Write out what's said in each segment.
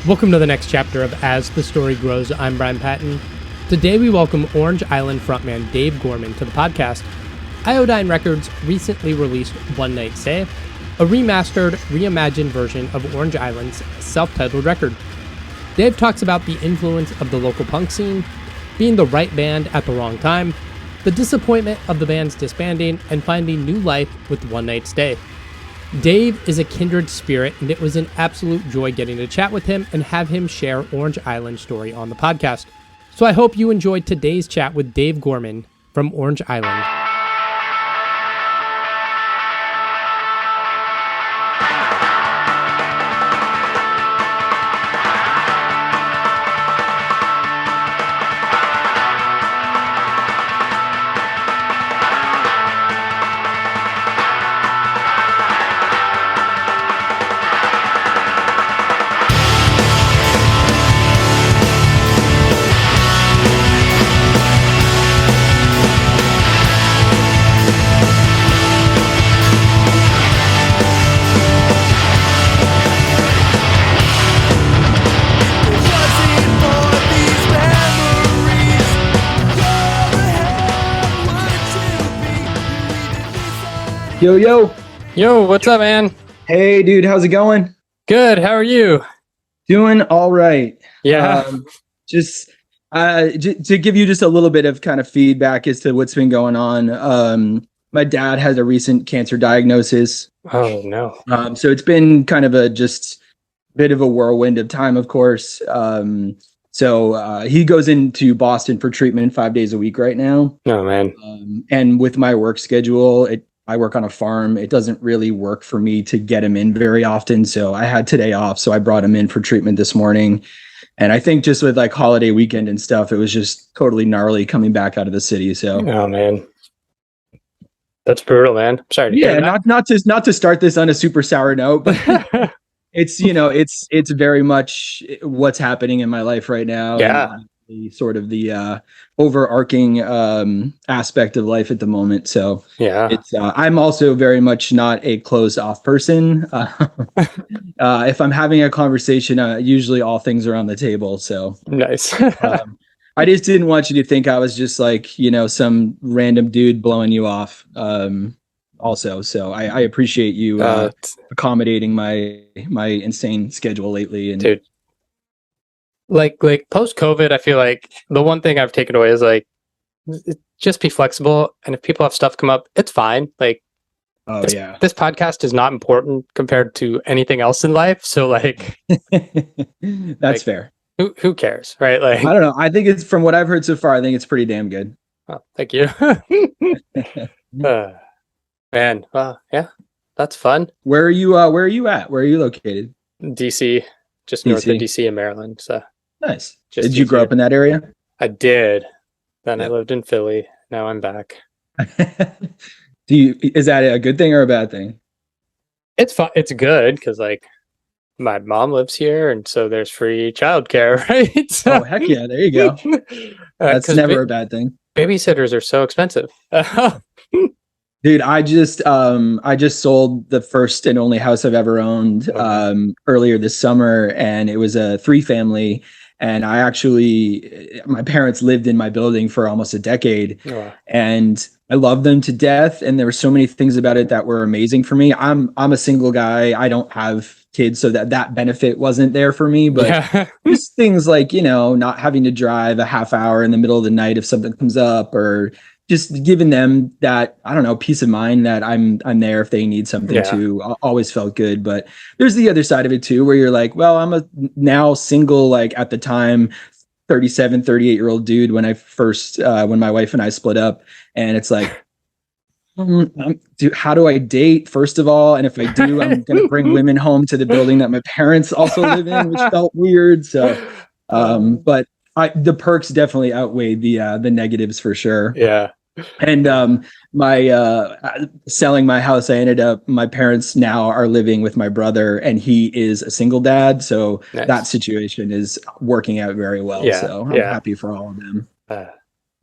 Welcome to the next chapter of As the Story Grows. I'm Brian Patton. Today we welcome Orange Island frontman Dave Gorman to the podcast. Iodine Records recently released One Night Stay, a remastered, reimagined version of Orange Island's self-titled record. Dave talks about the influence of the local punk scene, being the right band at the wrong time, the disappointment of the band's disbanding, and finding new life with One Night Stay. Dave is a kindred spirit, and it was an absolute joy getting to chat with him and have him share Orange Island's story on the podcast. So I hope you enjoyed today's chat with Dave Gorman from Orange Island. Yo, What's up, man? Hey, dude, how's it going? Good. How are you? Doing all right. Yeah. Just to give you just a little bit of kind of feedback as to what's been going on. My dad has a recent cancer diagnosis. Oh, no. So it's been kind of a just bit of a whirlwind of time, of course. So he goes into Boston for treatment 5 days a week right now. Oh, man. And with my work schedule, I work on a farm. It doesn't really work for me to get him in very often. So I had today off. So I brought him in for treatment this morning. And I think just with like holiday weekend and stuff, it was just totally gnarly coming back out of the city. So, oh, man. That's brutal, man. Sorry to hear that. not to start this on a super sour note, but it's very much what's happening in my life right now. Yeah. And sort of the overarching aspect of life at the moment. So yeah, it's I'm also very much not a closed off person. If I'm having a conversation, usually all things are on the table. So nice. I just didn't want you to think I was just like, some random dude blowing you off. Also, so I appreciate you accommodating my insane schedule lately. And dude, like post COVID, I feel like the one thing I've taken away is like just be flexible, and if people have stuff come up, it's fine. Like, this podcast is not important compared to anything else in life. So like, that's fair. Who cares, right? Like, I don't know. I think it's, from what I've heard so far, I think it's pretty damn good. Oh, thank you. Man, well, yeah, that's fun. Where are you at? Where are you located? DC, just north of DC in Maryland. So nice. Did you grow up in that area? I did. Then I lived in Philly. Now I'm back. Is that a good thing or a bad thing? It's fun. It's good because like my mom lives here, and so there's free childcare, right? So, oh, heck yeah! There you go. That's never a bad thing. Babysitters are so expensive. Dude, I just sold the first and only house I've ever owned earlier this summer, and it was a 3-family. And my parents lived in my building for almost a decade, and I love them to death. And there were so many things about it that were amazing for me. I'm a single guy. I don't have kids, so that benefit wasn't there for me. But just things like, not having to drive a half hour in the middle of the night if something comes up, or just giving them that, I don't know, peace of mind that I'm there if they need something too. Always felt good. But there's the other side of it too, where you're like, well, I'm a now single, like at the time, 37, 38-year-old dude when I first, when my wife and I split up. And it's like, how do I date, first of all? And if I do, I'm going to bring women home to the building that my parents also live in, which felt weird. So, but the perks definitely outweigh the negatives for sure. Yeah. And my selling my house, my parents now are living with my brother, and he is a single dad. So that situation is working out very well. Yeah. So I'm happy for all of them.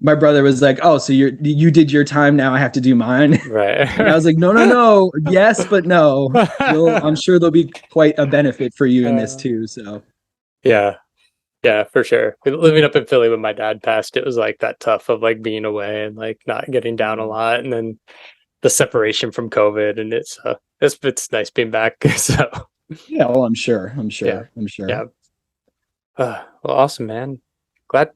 my brother was like, "Oh, so you did your time. Now I have to do mine." Right. And I was like, no. Yes, but no. I'm sure there'll be quite a benefit for you in this too. So Yeah. Yeah, for sure. Living up in Philly when my dad passed, it was like that tough of like being away and like not getting down a lot, and then the separation from COVID, and it's nice being back. So Yeah, well, I'm sure. yeah, I'm sure. yeah. Well, awesome, man. Glad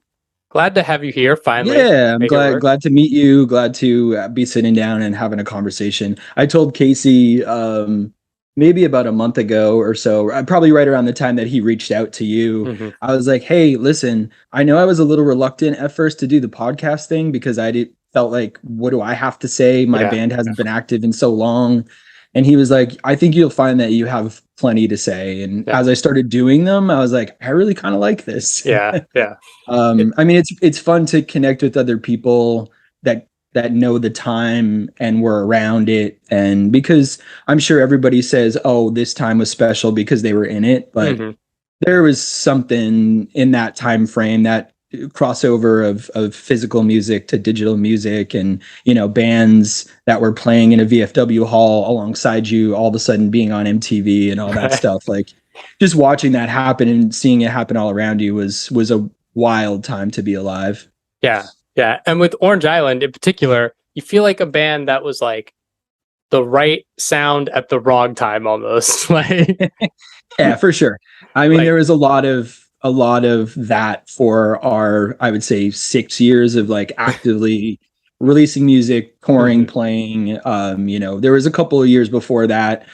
glad to have you here finally. Yeah, I'm Make it work. glad to meet you. Glad to be sitting down and having a conversation. I told Casey maybe about a month ago or so, probably right around the time that he reached out to you. Hmm. I was like, "Hey, listen, I know I was a little reluctant at first to do the podcast thing because felt like, what do I have to say? My Yeah, band hasn't been active in so long." And he was like, "I think you'll find that you have plenty to say." And yeah, as I started doing them, I was like, "I really kind of like this." yeah, yeah. It, I mean, it's fun to connect with other people that know the time and were around it, and because I'm sure everybody says, "Oh, this time was special because they were in it," but mhm. there was something in that time frame, that crossover of physical music to digital music, and bands that were playing in a VFW hall alongside you all of a sudden being on MTV and all that stuff. Like, just watching that happen and seeing it happen all around you was a wild time to be alive. Yeah, yeah. And with Orange Island in particular, you feel like a band that was like the right sound at the wrong time almost. Like, Yeah, for sure. I mean, like there was a lot of that for our, I would say, 6 years of like actively releasing music, touring, mhm. playing. There was a couple of years before that,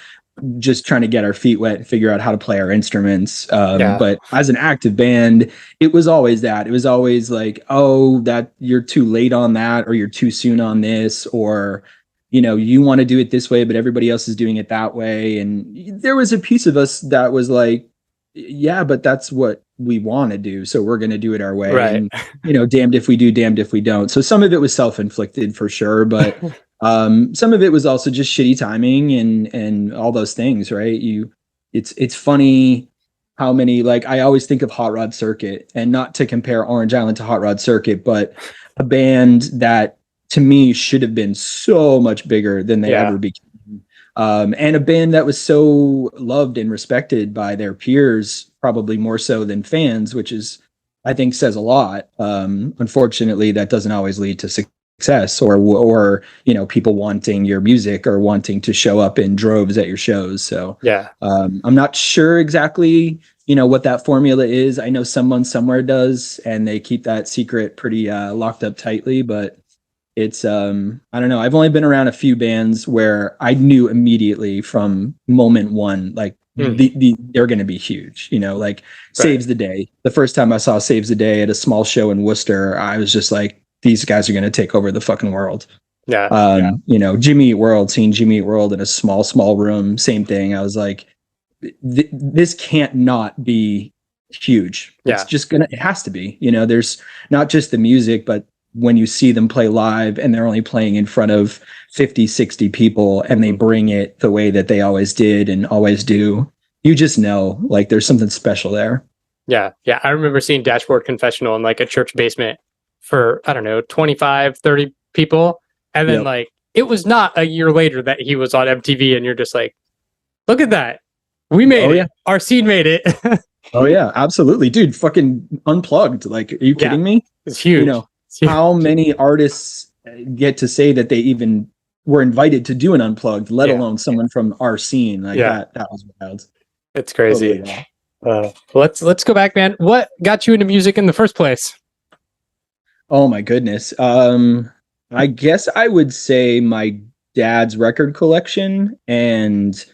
just trying to get our feet wet and figure out how to play our instruments. Yeah, But as an active band, it was always that. It was always like, oh, that you're too late on that, or you're too soon on this, or you want to do it this way, but everybody else is doing it that way. And there was a piece of us that was like, yeah, but that's what we want to do, so we're going to do it our way. right. And damned if we do, damned if we don't. So some of it was self-inflicted for sure, but some of it was also just shitty timing and all those things, right? It's funny how many, like, I always think of Hot Rod Circuit, and not to compare Orange Island to Hot Rod Circuit, but a band that to me should have been so much bigger than they Yeah, ever became. And a band that was so loved and respected by their peers, probably more so than fans, which is, I think, says a lot. Unfortunately, that doesn't always lead to success, or people wanting your music or wanting to show up in droves at your shows. So yeah, I'm not sure exactly what that formula is. I know someone somewhere does, and they keep that secret pretty locked up tightly, but it's I don't know. I've only been around a few bands where I knew immediately from moment one, like, mhm. they're going to be huge. Like Right. Saves the Day. The first time I saw Saves the Day at a small show in Worcester, I was just like, these guys are going to take over the fucking world. Yeah, Jimmy Eat World, seeing Jimmy Eat World in a small room, same thing. I was like, this can't not be huge. It's yeah, just it has to be. There's not just the music, but when you see them play live and they're only playing in front of 50, 60 people, and they mhm. bring it the way that they always did and always do, you just know, like, there's something special there. Yeah, yeah. I remember seeing Dashboard Confessional in like a church basement for, I don't know, 25, 30 people. And then Yep. like it was not a year later that he was on MTV, and you're just like, look at that. We made Oh it. yeah. Our scene made it. Oh yeah, absolutely. Dude, fucking Unplugged. Like, are you Yeah, kidding me? it's You huge. know, It's huge. how many artists get to say that they even were invited to do an Unplugged, let Yeah, alone someone from our scene? Like, yeah. that was wild. It's Totally crazy. wild. Let's go back, man. What got you into music in the first place? Oh my goodness. I guess I would say my dad's record collection, and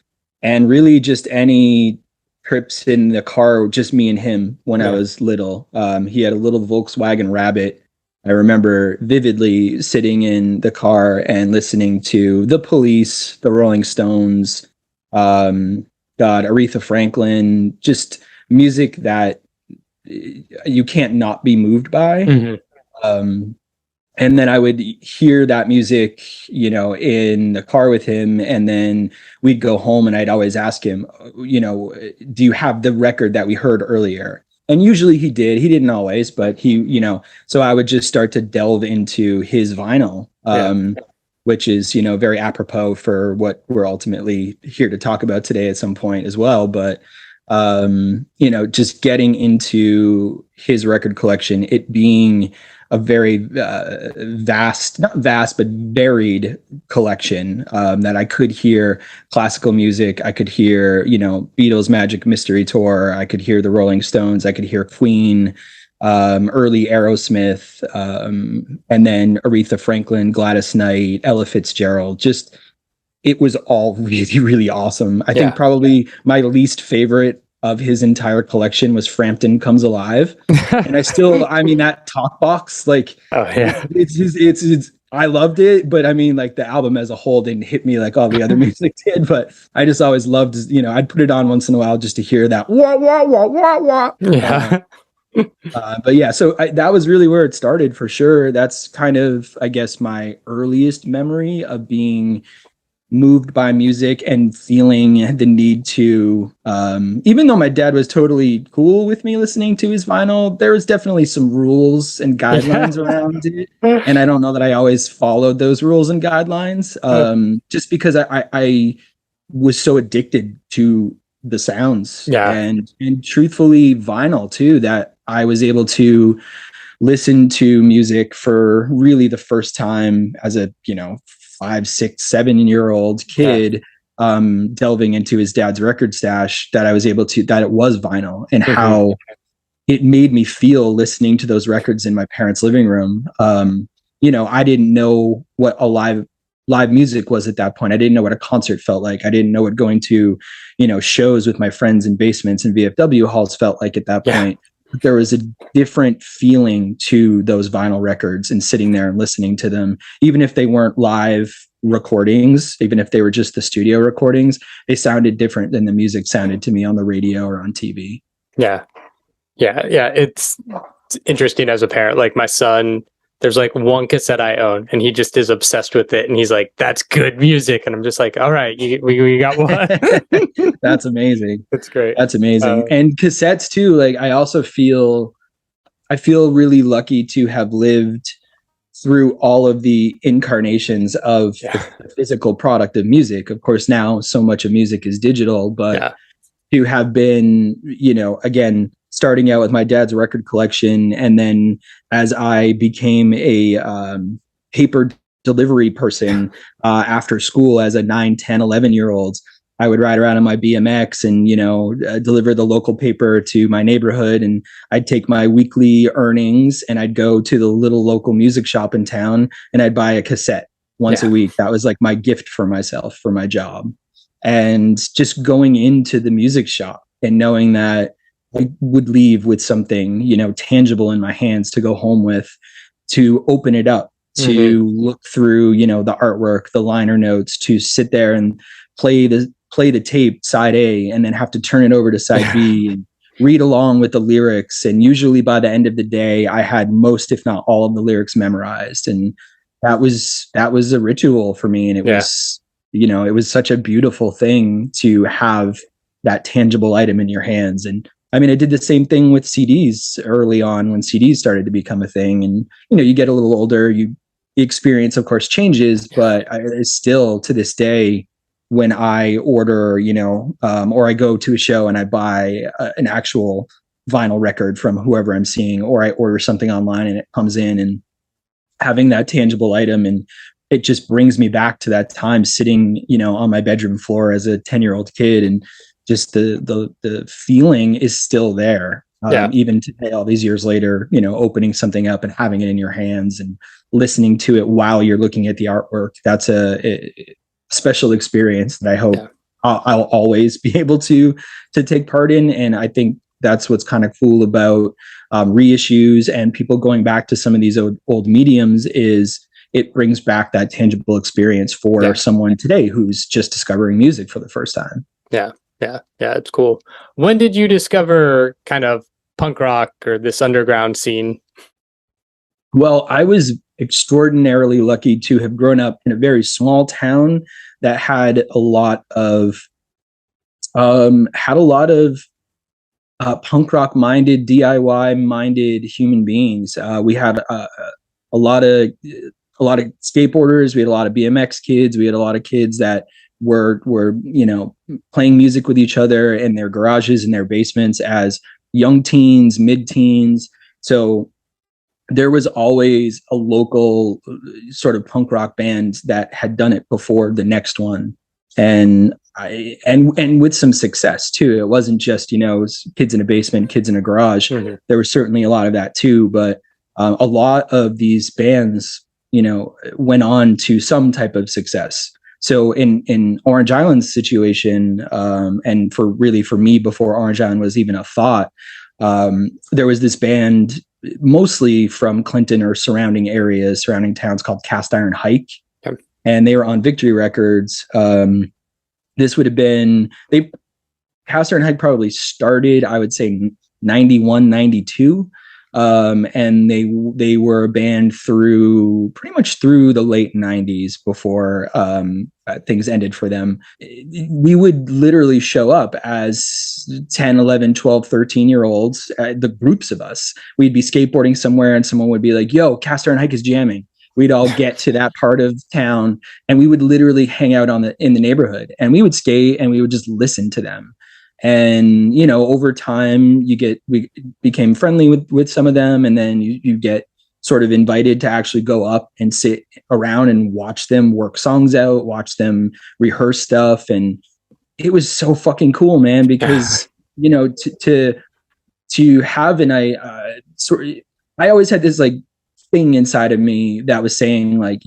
really just any trips in the car, just me and him when I Yeah. was little. He had a little Volkswagen Rabbit. I remember vividly sitting in the car and listening to The Police, The Rolling Stones, Aretha Franklin, just music that you can't not be moved by. Mhm. Um, and then I would hear that music, in the car with him. And then we'd go home and I'd always ask him, do you have the record that we heard earlier? And usually he did. He didn't always, but so I would just start to delve into his vinyl, Yeah. which is, very apropos for what we're ultimately here to talk about today at some point as well. But just getting into his record collection, it being a very not vast, but varied collection, that I could hear classical music. I could hear, Beatles Magic Mystery Tour. I could hear the Rolling Stones. I could hear Queen, early Aerosmith, and then Aretha Franklin, Gladys Knight, Ella Fitzgerald. Just, it was all really, really awesome. I think probably my least favorite of his entire collection was Frampton Comes Alive. And that talk box, like, it's I loved it, but I mean, like, the album as a whole didn't hit me like all the other music did, but I just always loved, I'd put it on once in a while just to hear that wah, wah, wah, wah, wah. Yeah. But yeah, so that was really where it started for sure. That's kind of, I guess, my earliest memory of being moved by music and feeling the need to, even though my dad was totally cool with me listening to his vinyl, there was definitely some rules and guidelines around it. And I don't know that I always followed those rules and guidelines, just because I was so addicted to the sounds, and truthfully vinyl too, that I was able to listen to music for really the first time as a 5, 6, 7-year-old kid, delving into his dad's record stash, that I was able to, that it was vinyl, and how it made me feel listening to those records in my parents' living room. I didn't know what a live music was at that point. I didn't know what a concert felt like. I didn't know what going to, shows with my friends in basements and VFW halls felt like at that point. There was a different feeling to those vinyl records, and sitting there and listening to them, even if they weren't live recordings, even if they were just the studio recordings, they sounded different than the music sounded to me on the radio or on TV. Yeah. It's interesting as a parent. Like, my son, there's like one cassette I own, and he just is obsessed with it. And he's like, "That's good music." And I'm just like, "All right, we got one." That's amazing. That's great. That's amazing. And cassettes too. Like, I feel really lucky to have lived through all of the incarnations of the physical product of music. Of course, now so much of music is digital, but to have been, again, starting out with my dad's record collection, and then as I became a paper delivery person after school as a 9, 10, 11-year-old, I would ride around on my BMX and, deliver the local paper to my neighborhood. And I'd take my weekly earnings and I'd go to the little local music shop in town, and I'd buy a cassette once a week. That was like my gift for myself, for my job. And just going into the music shop and knowing that I would leave with something, tangible in my hands to go home with, to open it up, to look through, the artwork, the liner notes, to sit there and play the tape side A, and then have to turn it over to side B and read along with the lyrics. And usually by the end of the day, I had most, if not all, of the lyrics memorized. And that was a ritual for me. And it was, it was such a beautiful thing to have that tangible item in your hands. And I mean, I did the same thing with CDs early on, when CDs started to become a thing. And, you get a little older, the experience, of course, changes, but it's still, to this day, when I order, or I go to a show and I buy an actual vinyl record from whoever I'm seeing, or I order something online and it comes in, and having that tangible item, and it just brings me back to that time sitting, on my bedroom floor as a 10-year-old kid, and just the feeling is still there. Even today, all these years later, opening something up and having it in your hands and listening to it while you're looking at the artwork. That's a special experience that I hope I'll always be able to take part in. And I think that's what's kind of cool about reissues and people going back to some of these old mediums, is it brings back that tangible experience for someone today who's just discovering music for the first time. Yeah, it's cool. When did you discover kind of punk rock or this underground scene? Well, I was extraordinarily lucky to have grown up in a very small town that had a lot of punk rock minded, DIY minded human beings. We had a lot of skateboarders. We had a lot of BMX kids. We had a lot of kids that were playing music with each other in their garages and their basements as young teens, mid-teens. So there was always a local sort of punk rock band that had done it before the next one. And with some success too. It wasn't just, it was kids in a basement, kids in a garage. Mm-hmm. There was certainly a lot of that too, but a lot of these bands, went on to some type of success. So in Orange Island's situation, and for me before Orange Island was even a thought, there was this band mostly from Clinton or surrounding towns called Cast Iron Hike. Okay. And they were on Victory Records. This would have been, Cast Iron Hike probably started, I would say 91, 92. And they were a band pretty much through the late 90s before things ended for them. We would literally show up as 10, 11, 12, 13-year-olds, the groups of us. We'd be skateboarding somewhere and someone would be like, yo, Cast Iron Hike is jamming. We'd all get to that part of town and we would literally hang out in the neighborhood, and we would skate and we would just listen to them. And, over time we became friendly with some of them. And then you get sort of invited to actually go up and sit around and watch them work songs out, watch them rehearse stuff. And it was so fucking cool, man, because, to have I always had this like thing inside of me that was saying like,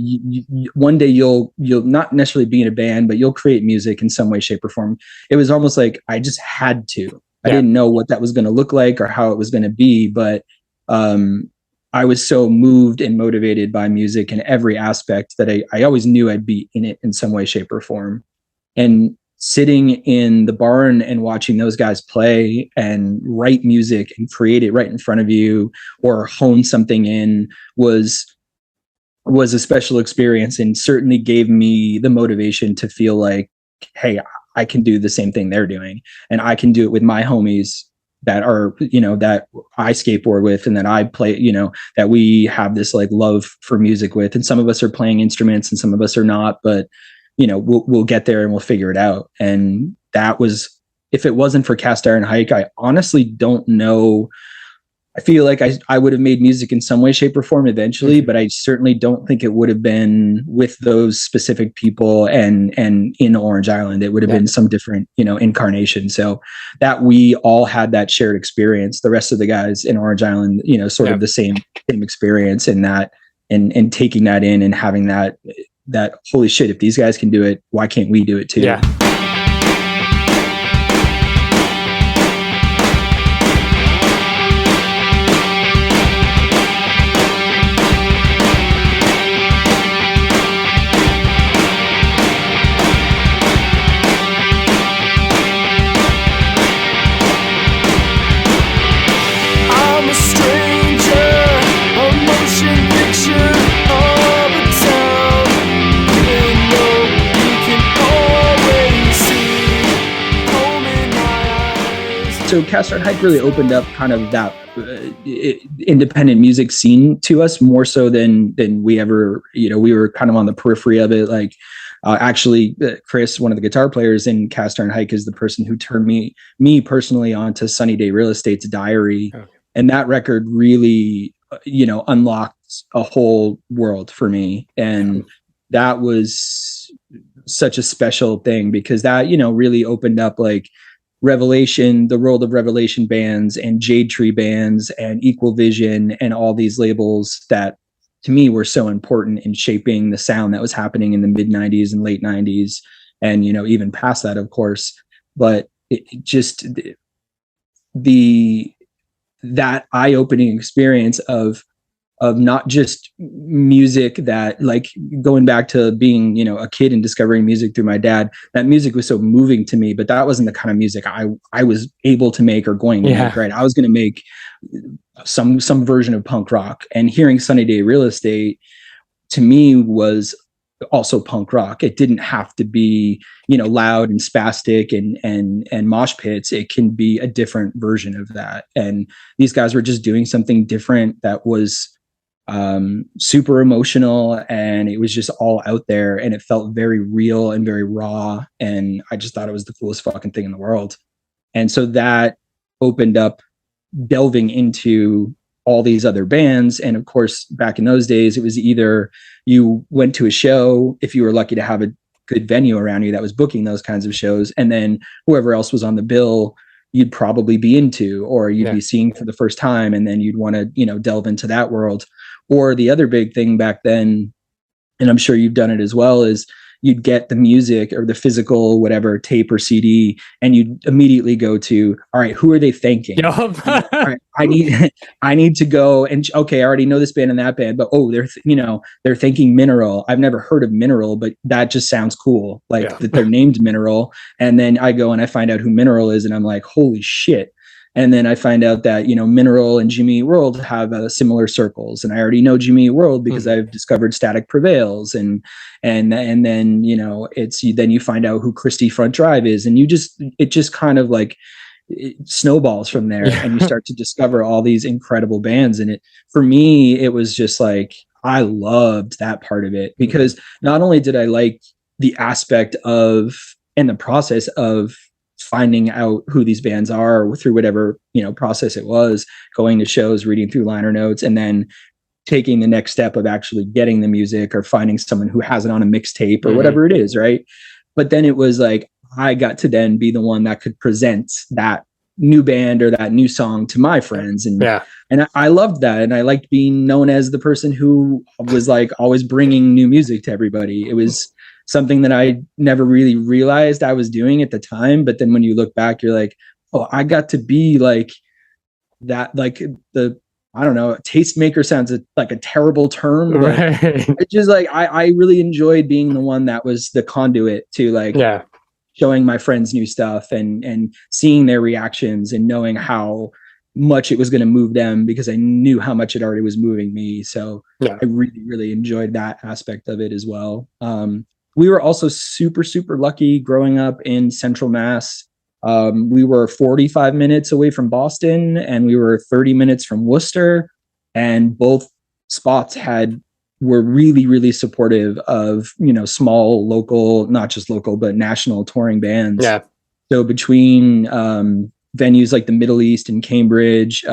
one day you'll not necessarily be in a band, but you'll create music in some way, shape, or form. It was almost like I just had to. I didn't know what that was going to look like or how it was going to be, but I was so moved and motivated by music in every aspect that I always knew I'd be in it in some way, shape, or form. And sitting in the barn and watching those guys play and write music and create it right in front of you or hone something in was a special experience, and certainly gave me the motivation to feel like, hey, I can do the same thing they're doing, and I can do it with my homies that are, that I skateboard with and that I play, that we have this like love for music with. And some of us are playing instruments and some of us are not, but we'll get there and we'll figure it out. And that was, if it wasn't for Cast Iron Hike, I honestly don't know. I feel like I would have made music in some way, shape, or form eventually, but I certainly don't think it would have been with those specific people and in Orange Island. It would have been some different, incarnation. So that we all had that shared experience. The rest of the guys in Orange Island, sort of the same experience in that, and taking that in and having that holy shit, if these guys can do it, why can't we do it too? Yeah. So Cast Iron Hike really opened up kind of that independent music scene to us more so than we ever, we were kind of on the periphery of it. Like actually, Chris, one of the guitar players in Cast Iron Hike, is the person who turned me personally onto Sunny Day Real Estate's Diary. Okay. And that record really, unlocked a whole world for me. And that was such a special thing because that, really opened up like Revelation, the world of Revelation bands and Jade Tree bands and Equal Vision and all these labels that to me were so important in shaping the sound that was happening in the mid 90s and late 90s. And, even past that, of course, but it just that eye-opening experience of not just music that, like, going back to being, a kid and discovering music through my dad, that music was so moving to me, but that wasn't the kind of music I was able to make or going to make, right? I was going to make some version of punk rock, and hearing Sunny Day Real Estate to me was also punk rock. It didn't have to be, loud and spastic and mosh pits. It can be a different version of that. And these guys were just doing something different that was, super emotional, and it was just all out there, and it felt very real and very raw, and I just thought it was the coolest fucking thing in the world. And so that opened up delving into all these other bands. And of course, back in those days, it was either you went to a show, if you were lucky to have a good venue around you that was booking those kinds of shows, and then whoever else was on the bill you'd probably be into, or you'd be seeing for the first time, and then you'd want to, you know, delve into that world. Or the other big thing back then, and I'm sure you've done it as well, is you'd get the music or the physical, whatever, tape or CD, and you'd immediately go to, all right, who are they thanking? All right, I need to go and, okay, I already know this band and that band, but they're thanking Mineral. I've never heard of Mineral, but that just sounds cool. Like that they're named Mineral. And then I go and I find out who Mineral is, and I'm like, holy shit. And then I find out that, you know, Mineral and Jimmy Eat World have similar circles, and I already know Jimmy Eat World because I've discovered Static Prevails, and then, you know, then you find out who Christie Front Drive is, and it just kind of like it snowballs from there, and you start to discover all these incredible bands. And for me, it was just like, I loved that part of it, because not only did I like the aspect of and the process of finding out who these bands are through whatever, you know, process it was, going to shows, reading through liner notes, and then taking the next step of actually getting the music or finding someone who has it on a mixtape or whatever it is, right? But then it was like, I got to then be the one that could present that new band or that new song to my friends. And I loved that. And I liked being known as the person who was like always bringing new music to everybody. It was something that I never really realized I was doing at the time. But then when you look back, you're like, oh, I got to be like that, like I don't know, tastemaker sounds like a terrible term. Right. It's just like, I really enjoyed being the one that was the conduit to like showing my friends new stuff and seeing their reactions and knowing how much it was going to move them, because I knew how much it already was moving me. So I really, really enjoyed that aspect of it as well. We were also super, super lucky growing up in Central Mass. We were 45 minutes away from Boston, and we were 30 minutes from Worcester, and both spots were really, really supportive of, you know, small local, not just local, but national touring bands. So between venues like the Middle East and Cambridge,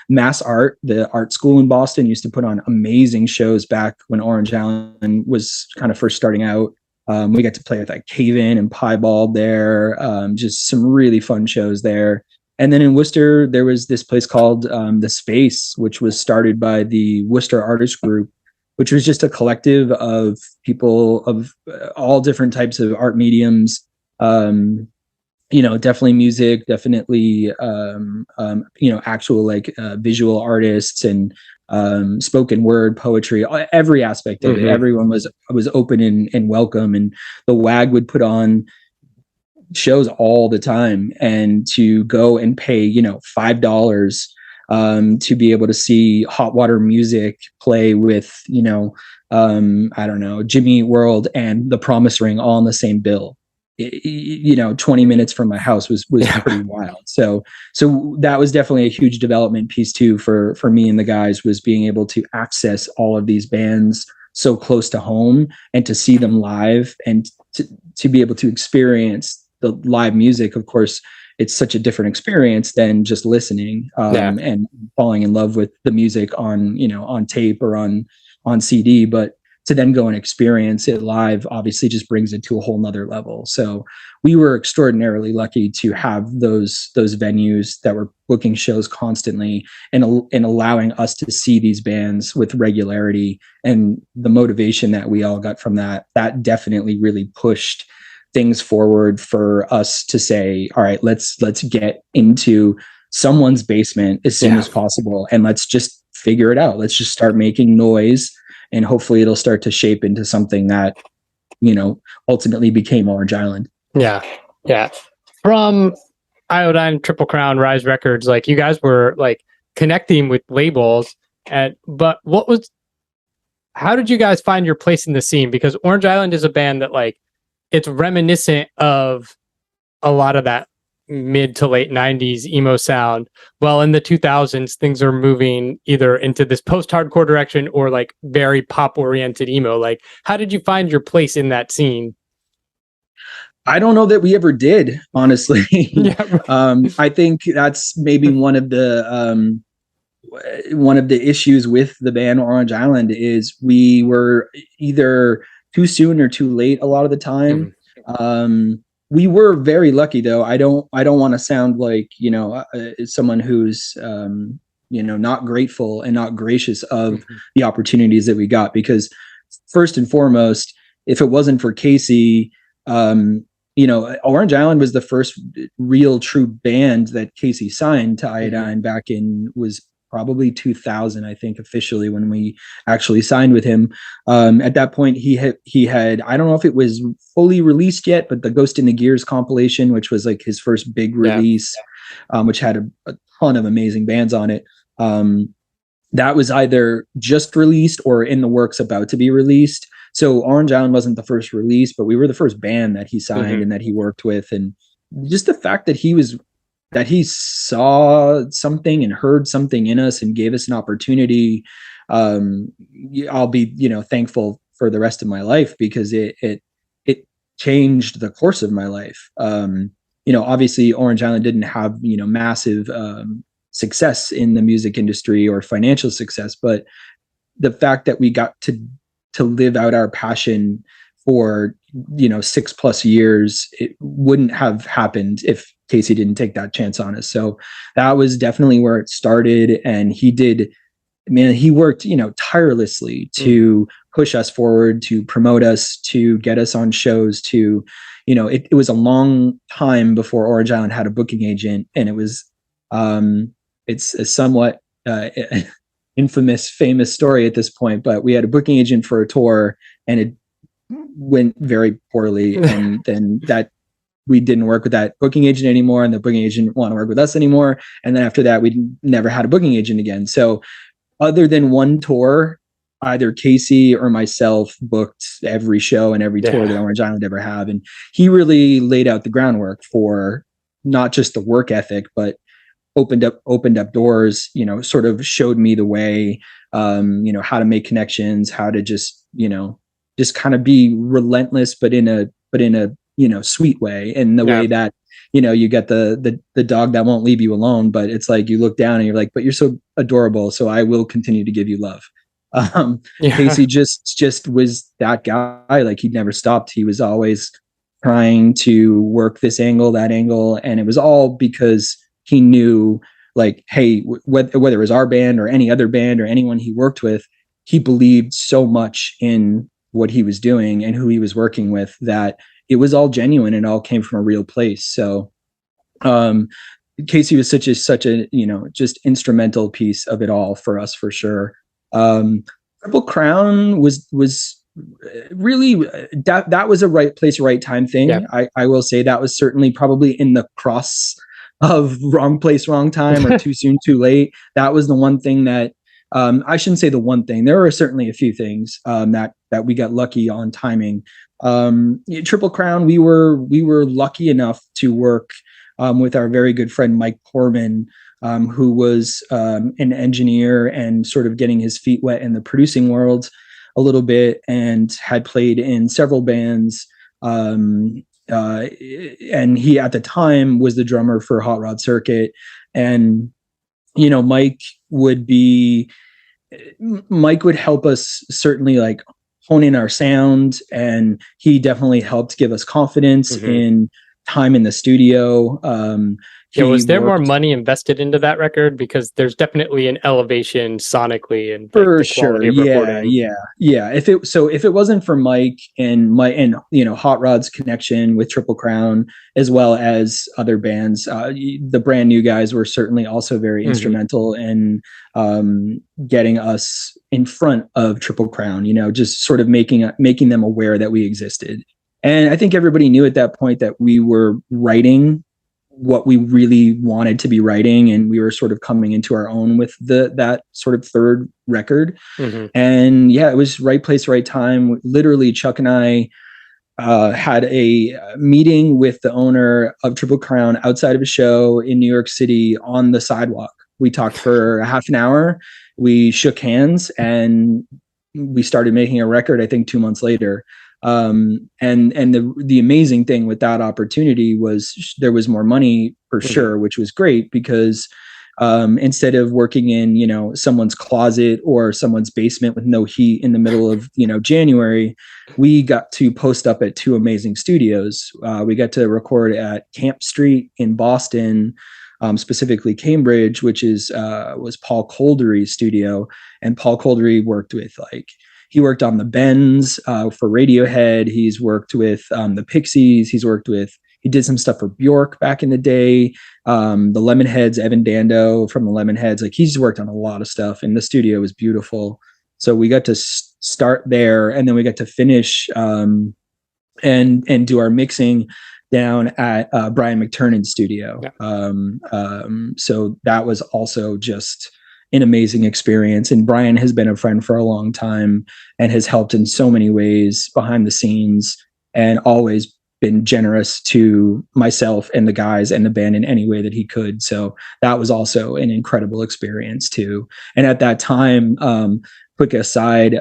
Mass Art, the art school in Boston, used to put on amazing shows back when Orange Island was kind of first starting out. We got to play with like Cave-In and Piebald there, just some really fun shows there. And then in Worcester, there was this place called The Space, which was started by the Worcester Artist Group, which was just a collective of people of all different types of art mediums. You know, definitely music, definitely, you know, actual like visual artists and spoken word, poetry, every aspect of it. Everyone was open and welcome, and the WAG would put on shows all the time, and to go and pay, you know, $5 to be able to see Hot Water Music play with, you know, I don't know, Jimmy Eat World and The Promise Ring all on the same bill. You know, 20 minutes from my house was pretty wild. So that was definitely a huge development piece too for me and the guys, was being able to access all of these bands so close to home and to see them live, and to be able to experience the live music. Of course, it's such a different experience than just listening and falling in love with the music on, you know, on tape or on CD, but to then go and experience it live obviously just brings it to a whole nother level. So we were extraordinarily lucky to have those venues that were booking shows constantly and allowing us to see these bands with regularity. And the motivation that we all got from that definitely really pushed things forward for us to say, all right, let's get into someone's basement as soon as possible, and let's just figure it out. Let's just start making noise, and hopefully it'll start to shape into something that, you know, ultimately became Orange Island. Yeah. From Iodine, Triple Crown, Rise Records, like you guys were like connecting with labels, but how did you guys find your place in the scene? Because Orange Island is a band that like, it's reminiscent of a lot of that mid to late 90s emo sound. Well, in the 2000s, things are moving either into this post-hardcore direction or like very pop-oriented emo. Like, how did you find your place in that scene? I don't know that we ever did, honestly. Yeah. I think that's maybe one of the issues with the band Orange Island is we were either too soon or too late a lot of the time. We were very lucky, though. I don't want to sound like, someone who's not grateful and not gracious of the opportunities that we got, because first and foremost, if it wasn't for Casey, Orange Island was the first real true band that Casey signed to Iodine back in, was probably 2000, I think, officially, when we actually signed with him. At that point, he had, I don't know if it was fully released yet, but the Ghost in the Gears compilation, which was like his first big release, which had a ton of amazing bands on it. That was either just released or in the works, about to be released. So Orange Island wasn't the first release, but we were the first band that he signed and that he worked with. And just the fact that he saw something and heard something in us and gave us an opportunity, I'll be, thankful for the rest of my life, because it changed the course of my life. Obviously Orange Island didn't have, massive success in the music industry or financial success, but the fact that we got to live out our passion for 6+ years, it wouldn't have happened if Casey didn't take that chance on us. So that was definitely where it started. And he worked tirelessly to push us forward, to promote us, to get us on shows, to it was a long time before Orange Island had a booking agent. And it was it's a somewhat infamous, famous story at this point, but we had a booking agent for a tour and it went very poorly. And then we didn't work with that booking agent anymore, and the booking agent didn't want to work with us anymore. And then after that, we never had a booking agent again. So other than one tour, either Casey or myself booked every show and every tour that Orange Island ever had. And he really laid out the groundwork for not just the work ethic, but opened up doors, sort of showed me the way, how to make connections, how to just kind of be relentless, but in a sweet way. And the way that, you get the dog that won't leave you alone, but it's like, you look down and you're like, but you're so adorable, so I will continue to give you love. Casey just was that guy. Like, he never stopped. He was always trying to work this angle, that angle. And it was all because he knew, like, hey, whether it was our band or any other band or anyone he worked with, he believed so much in what he was doing and who he was working with, that it was all genuine and all came from a real place. So Casey was such a just instrumental piece of it all for us, for sure. Triple Crown was really that was a right place, right time thing. I will say that was certainly probably in the cross of wrong place, wrong time, or too soon, too late. That was the one thing that I shouldn't say the one thing. There were certainly a few things that we got lucky on timing. Triple Crown, we were lucky enough to work with our very good friend Mike Corman, who was an engineer and sort of getting his feet wet in the producing world a little bit, and had played in several bands. And he at the time was the drummer for Hot Rod Circuit. And Mike would help us certainly, like, hone in our sound, and he definitely helped give us confidence in time in the studio. Was there more money invested into that record? Because there's definitely an elevation sonically and for sure. Yeah. If it wasn't for Mike and Hot Rod's connection with Triple Crown, as well as other bands, the brand new guys were certainly also very instrumental in getting us in front of Triple Crown. Just sort of making them aware that we existed. And I think everybody knew at that point that we were writing what we really wanted to be writing, and we were sort of coming into our own with that sort of third record. And it was right place, right time. Literally, Chuck and I had a meeting with the owner of Triple Crown outside of a show in New York City on the sidewalk. We talked for a half an hour. We shook hands and we started making a record, I think 2 months later. And the amazing thing with that opportunity was there was more money for sure, which was great because instead of working in, someone's closet or someone's basement with no heat in the middle of, January, we got to post up at two amazing studios. We got to record at Camp Street in Boston, specifically Cambridge, which was Paul Coldery's studio. And Paul Coldery worked with he worked on the Bends for Radiohead. He's worked with the Pixies. He did some stuff for Bjork back in the day. The Lemonheads, Evan Dando from the Lemonheads. He's worked on a lot of stuff, and the studio was beautiful. So we got to start there, and then we got to finish and do our mixing down at Brian McTurnan's studio. Yeah. So that was also just an amazing experience. And Brian has been a friend for a long time and has helped in so many ways behind the scenes and always been generous to myself and the guys and the band in any way that he could. So that was also an incredible experience too. And at that time, quick aside,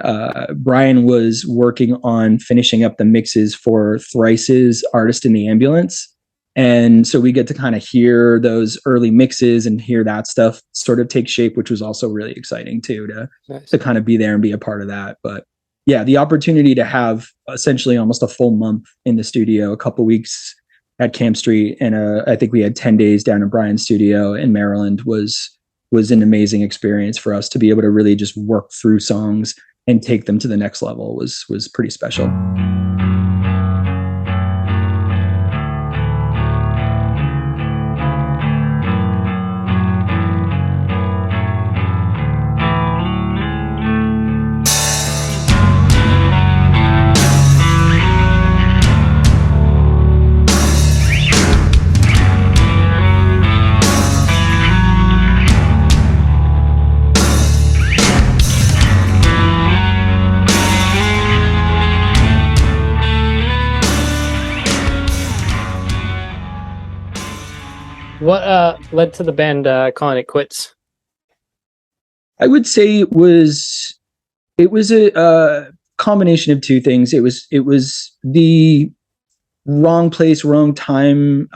Brian was working on finishing up the mixes for Thrice's Artist in the Ambulance. And so we get to kind of hear those early mixes and hear that stuff sort of take shape, which was also really exciting too, to kind of be there and be a part of that. But yeah, the opportunity to have essentially almost a full month in the studio, a couple weeks at Camp Street, and I think we had 10 days down in Brian's studio in Maryland was an amazing experience for us to be able to really just work through songs and take them to the next level was pretty special. What led to the band calling it quits? I would say it was a combination of two things. It was the wrong place, wrong time,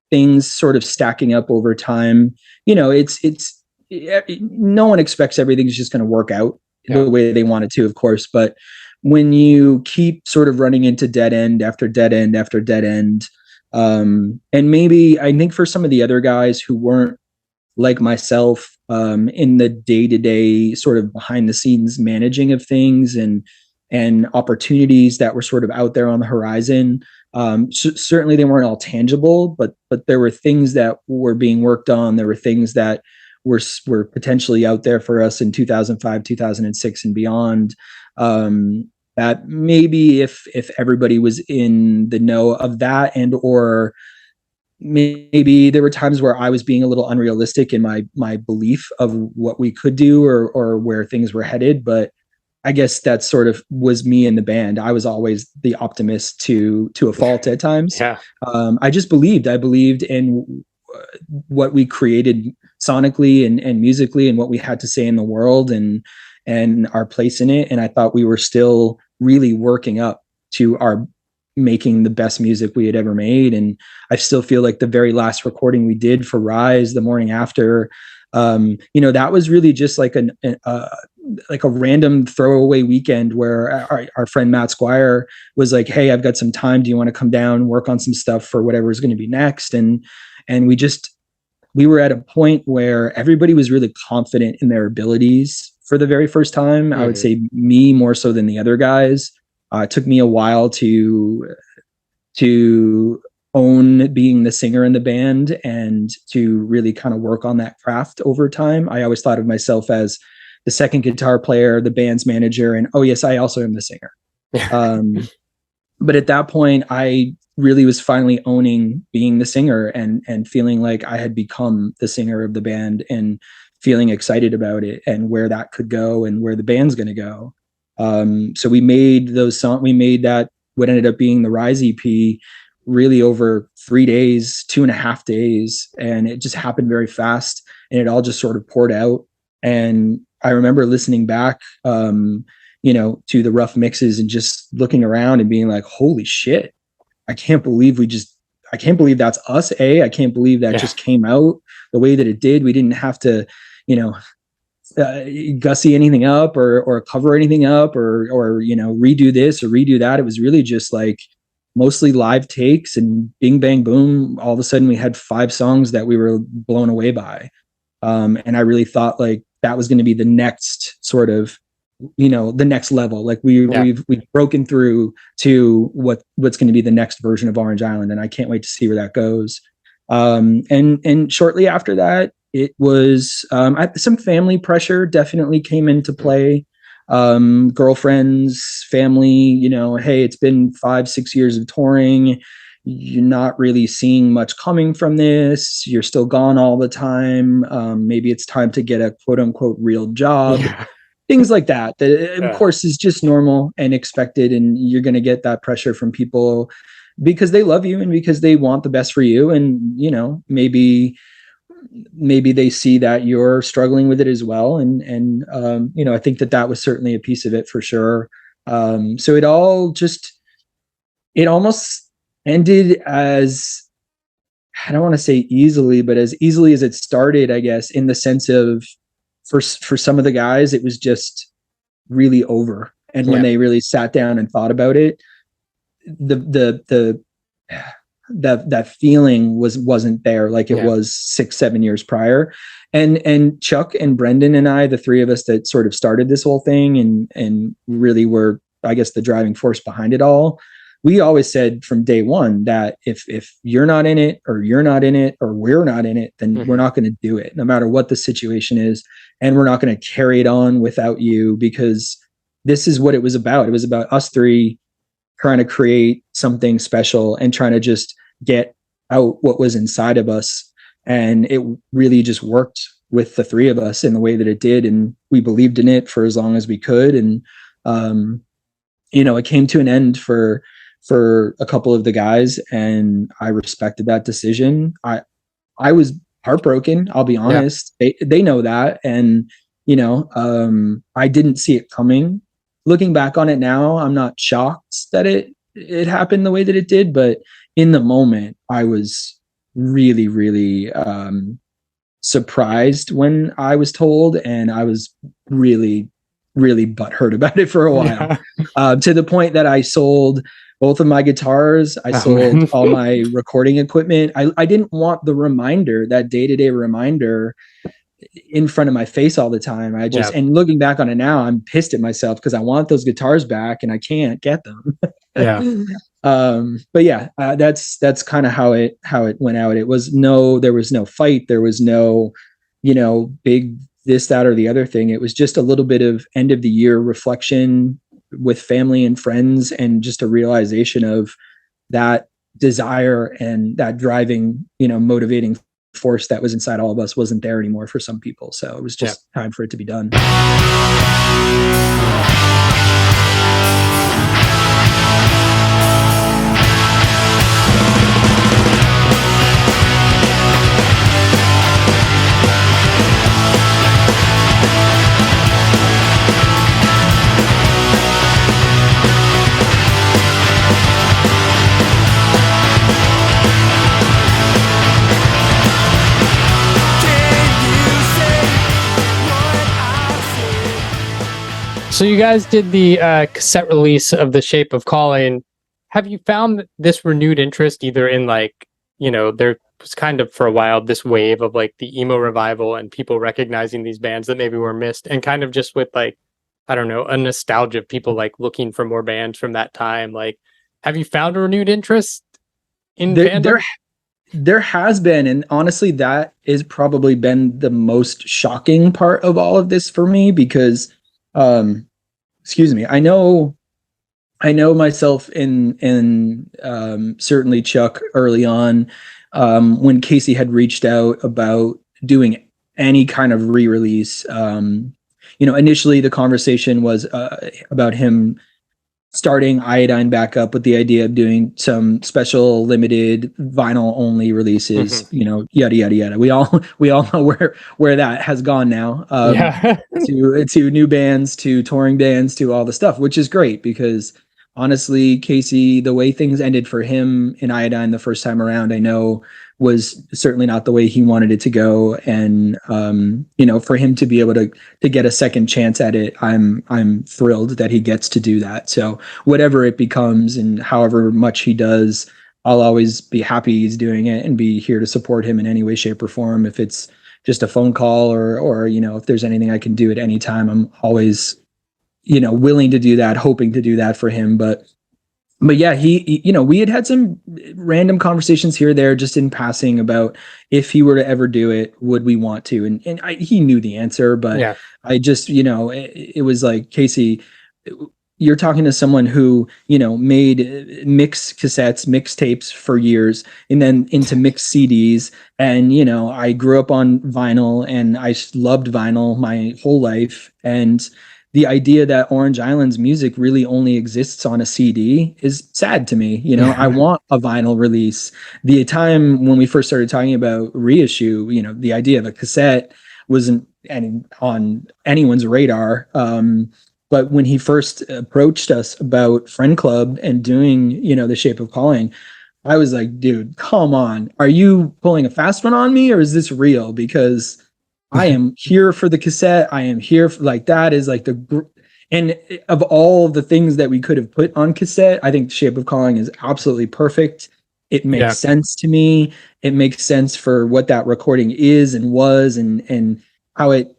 things sort of stacking up over time. It's no one expects everything's just going to work out the way they want it to, of course. But when you keep sort of running into dead end after dead end after dead end, and maybe I think for some of the other guys who weren't like myself, in the day-to-day sort of behind the scenes managing of things and opportunities that were sort of out there on the horizon, certainly they weren't all tangible, but there were things that were being worked on. There were things that were potentially out there for us in 2005, 2006 and beyond. That maybe if everybody was in the know of that, and or maybe there were times where I was being a little unrealistic in my belief of what we could do or where things were headed. But I guess that sort of was me in the band. I was always the optimist to a fault at times. Yeah. I believed in what we created sonically and musically and what we had to say in the world and our place in it. And I thought we were still really working up to our making the best music we had ever made. And I still feel like the very last recording we did for Rise the morning after, that was really just like a random throwaway weekend where our friend Matt Squire was like, "Hey, I've got some time. Do you want to come down and work on some stuff for whatever is going to be next?" And we were at a point where everybody was really confident in their abilities for the very first time. Mm-hmm. I would say me more so than the other guys. It took me a while to own being the singer in the band and to really kind of work on that craft over time. I always thought of myself as the second guitar player, the band's manager, and oh yes, I also am the singer. But at that point, I really was finally owning being the singer and feeling like I had become the singer of the band and feeling excited about it and where that could go and where the band's going to go. So we made those songs. We made that what ended up being the Rise EP really over 3 days, 2.5 days. And it just happened very fast, and it all just sort of poured out. And I remember listening back, to the rough mixes and just looking around and being like, holy shit, I can't believe that's us. I can't believe that just came out the way that it did. We didn't have to, gussy anything up or cover anything up or redo this or redo that. It was really just like mostly live takes, and bing, bang, boom. All of a sudden we had 5 songs that we were blown away by. And I really thought like that was going to be the next sort of, the next level. Like we've broken through to what's going to be the next version of Orange Island. And I can't wait to see where that goes. And shortly after that, it was, some family pressure definitely came into play. Girlfriends, family, hey, it's been 5-6 years of touring. You're not really seeing much coming from this. You're still gone all the time. Maybe it's time to get a quote unquote real job. Yeah. Things like that, of course, is just normal and expected. And you're going to get that pressure from people because they love you and because they want the best for you. And, maybe they see that you're struggling with it as well. And I think that was certainly a piece of it for sure. So it almost ended as, I don't want to say easily, but as easily as it started, I guess, in the sense of, for some of the guys, it was just really over. And when they really sat down and thought about it, that feeling wasn't there like it was 6-7 years prior. And Chuck and Brendan and I, the 3 of us that sort of started this whole thing and really were, I guess, the driving force behind it all. We always said from day one that if you're not in it or you're not in it or we're not in it, then we're not going to do it no matter what the situation is. And we're not going to carry it on without you, because this is what it was about. It was about us 3 trying to create something special and trying to just get out what was inside of us. And it really just worked with the 3 of us in the way that it did. And we believed in it for as long as we could. And, it came to an end for a couple of the guys, and I respected that decision. I was heartbroken, I'll be honest. They know that. And, I didn't see it coming. Looking back on it now, I'm not shocked that it happened the way that it did, but in the moment I was really, really, surprised when I was told, and I was really, really butthurt about it for a while, to the point that I sold both of my guitars. I sold all my recording equipment. I didn't want the reminder, that day-to-day reminder, in front of my face all the time. And looking back on it now, I'm pissed at myself because I want those guitars back and I can't get them. But that's kind of how it went out. There was no fight. There was no, big this, that, or the other thing. It was just a little bit of end of the year reflection with family and friends, and just a realization of that desire and that driving, motivating force that was inside all of us wasn't there anymore for some people. So it was just time for it to be done. So you guys did the cassette release of The Shape of Calling. Have you found this renewed interest either in there was kind of for a while this wave of like the emo revival and people recognizing these bands that maybe were missed, and kind of just with like, I don't know, a nostalgia of people like looking for more bands from that time? Like, have you found a renewed interest in fandom? There has been, and honestly, that has probably been the most shocking part of all of this for me, because I know myself and certainly Chuck early on, when Casey had reached out about doing any kind of re-release. Initially the conversation was about him starting Iodine back up with the idea of doing some special limited vinyl only releases, you know, yada yada yada. We all know where that has gone now. Yeah. To new bands, to touring bands, to all the stuff, which is great because honestly, Casey, the way things ended for him in Iodine the first time around, I know was certainly not the way he wanted it to go. And you know, for him to be able to get a second chance at it, I'm thrilled that he gets to do that. So whatever it becomes and however much he does, I'll always be happy he's doing it and be here to support him in any way, shape, or form. If it's just a phone call or you know, if there's anything I can do at any time, I'm always, you know, willing to do that, hoping to do that for him. But yeah, he, you know, we had some random conversations here or there just in passing about if he were to ever do it, would we want to? And he knew the answer, but Yeah. I just, you know, it was like, Casey, you're talking to someone who, you know, made mix cassettes, mixtapes for years and then into mixed CDs. And, you know, I grew up on vinyl and I loved vinyl my whole life. And the idea that Orange Island's music really only exists on a CD is sad to me. You know, I want a vinyl release. The time when we first started talking about reissue, you know, the idea of a cassette wasn't on anyone's radar. But when he first approached us about Friend Club and doing, you know, The Shape of Calling, I was like, dude, come on. Are you pulling a fast one on me or is this real? Because I am here for the cassette. I am here for, like, that is like and of all the things that we could have put on cassette, I think Shape of Calling is absolutely perfect. It makes sense to me. It makes sense for what that recording is and was and how it,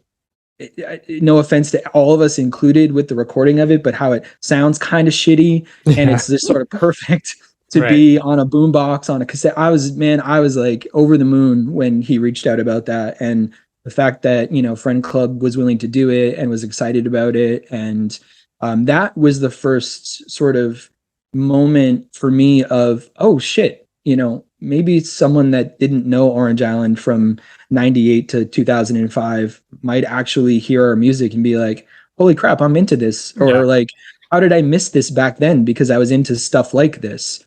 no offense to all of us included with the recording of it, but how it sounds kind of shitty and it's just sort of perfect to be on a boombox on a cassette. I was like over the moon when he reached out about that. And the fact that, you know, Friend Club was willing to do it and was excited about it. And that was the first sort of moment for me of, oh shit, you know, maybe someone that didn't know Orange Island from 98 to 2005 might actually hear our music and be like, holy crap, I'm into this. Or like, how did I miss this back then? Because I was into stuff like this.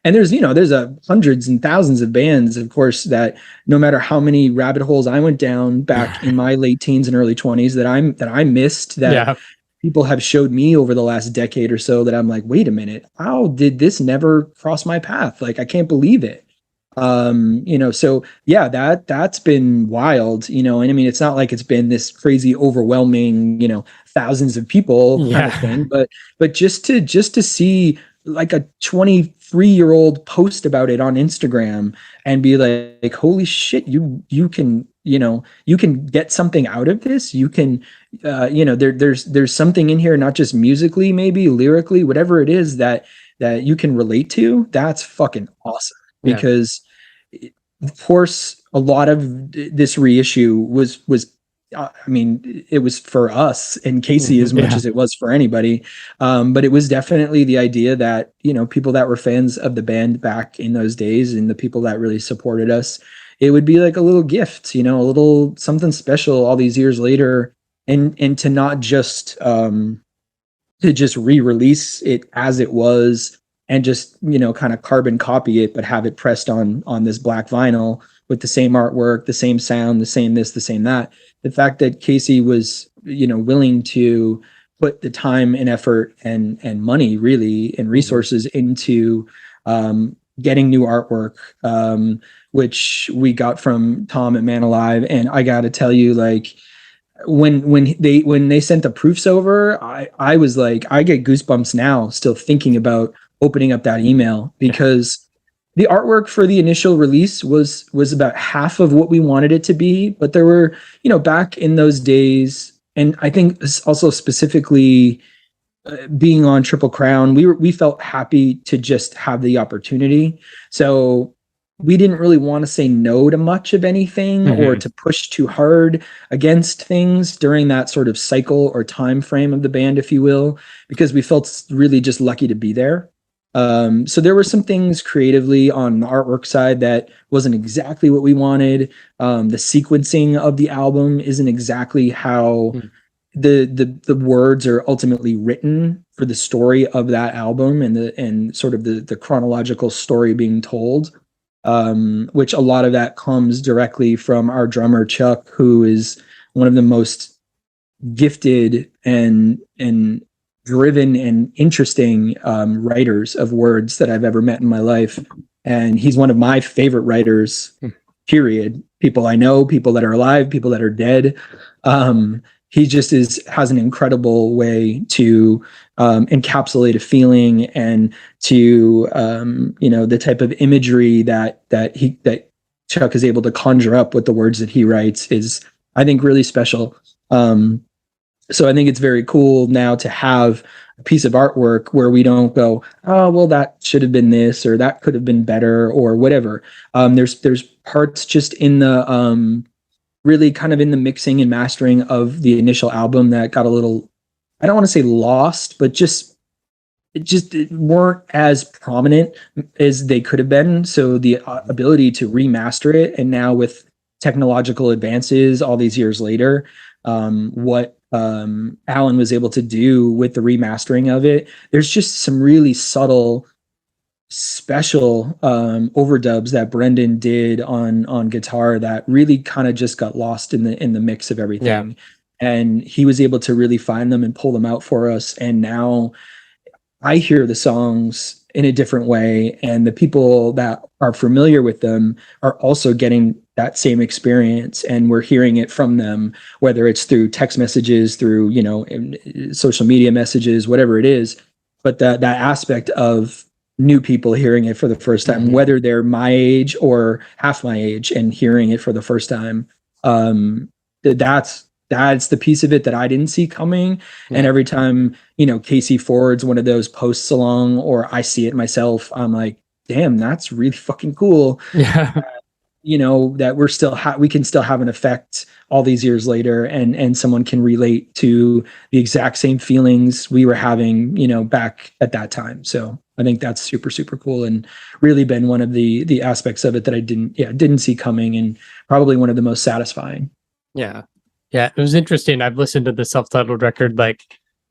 And there's, you know, there's hundreds and thousands of bands, of course, that no matter how many rabbit holes I went down back in my late teens and early 20s that I missed, that people have showed me over the last decade or so, that I'm like, wait a minute, how did this never cross my path? Like, I can't believe it. You know, so yeah, that's been wild, you know, and I mean, it's not like it's been this crazy, overwhelming, you know, thousands of people kind of thing, but just to see like a 23-year-old post about it on Instagram and be like, holy shit, you can, you know, you can get something out of this. You can, you know, there's something in here, not just musically, maybe lyrically, whatever it is that you can relate to. That's fucking awesome. Because of course, a lot of this reissue was I mean, it was for us and Casey as much as it was for anybody. But it was definitely the idea that, you know, people that were fans of the band back in those days and the people that really supported us, it would be like a little gift, you know, a little something special all these years later. And to not just to just re-release it as it was and just, you know, kind of carbon copy it, but have it pressed on this black vinyl with the same artwork, the same sound, the same this, the same that. The fact that Casey was, you know, willing to put the time and effort and money really and resources into getting new artwork, which we got from Tom at Man Alive. And I got to tell you, like, when they sent the proofs over, I was like, I get goosebumps now still thinking about opening up that email, because the artwork for the initial release was about half of what we wanted it to be. But there were, you know, back in those days, and I think also specifically being on Triple Crown, we felt happy to just have the opportunity. So we didn't really want to say no to much of anything or to push too hard against things during that sort of cycle or time frame of the band, if you will, because we felt really just lucky to be there. So there were some things creatively on the artwork side that wasn't exactly what we wanted. The sequencing of the album isn't exactly how the words are ultimately written for the story of that album and sort of the chronological story being told, which a lot of that comes directly from our drummer Chuck, who is one of the most gifted and driven and interesting writers of words that I've ever met in my life. And he's one of my favorite writers, period. People I know, people that are alive, people that are dead. He just has an incredible way to encapsulate a feeling, and to the type of imagery that Chuck is able to conjure up with the words that he writes is, I think, really special. So I think it's very cool now to have a piece of artwork where we don't go, oh, well, that should have been this, or that could have been better, or whatever. There's parts just in the really kind of in the mixing and mastering of the initial album that got a little, I don't want to say lost, but just weren't as prominent as they could have been. So the ability to remaster it, and now with technological advances all these years later, what Alan was able to do with the remastering of it, there's just some really subtle, special overdubs that Brendan did on guitar that really kind of just got lost in the mix of everything. Yeah. And he was able to really find them and pull them out for us. And now I hear the songs in a different way, and the people that are familiar with them are also getting that same experience, and we're hearing it from them, whether it's through text messages, through social media messages, whatever it is. But that aspect of new people hearing it for the first time, whether they're my age or half my age, and hearing it for the first time, that's the piece of it that I didn't see coming. Yeah. And every time, Casey forwards one of those posts along, or I see it myself, I'm like, damn, that's really fucking cool. Yeah. That we're still we can still have an effect all these years later, and someone can relate to the exact same feelings we were having, back at that time. So I think that's super, super cool, and really been one of the aspects of it that I didn't see coming, and probably one of the most satisfying. Yeah. Yeah, it was interesting. I've listened to the self-titled record like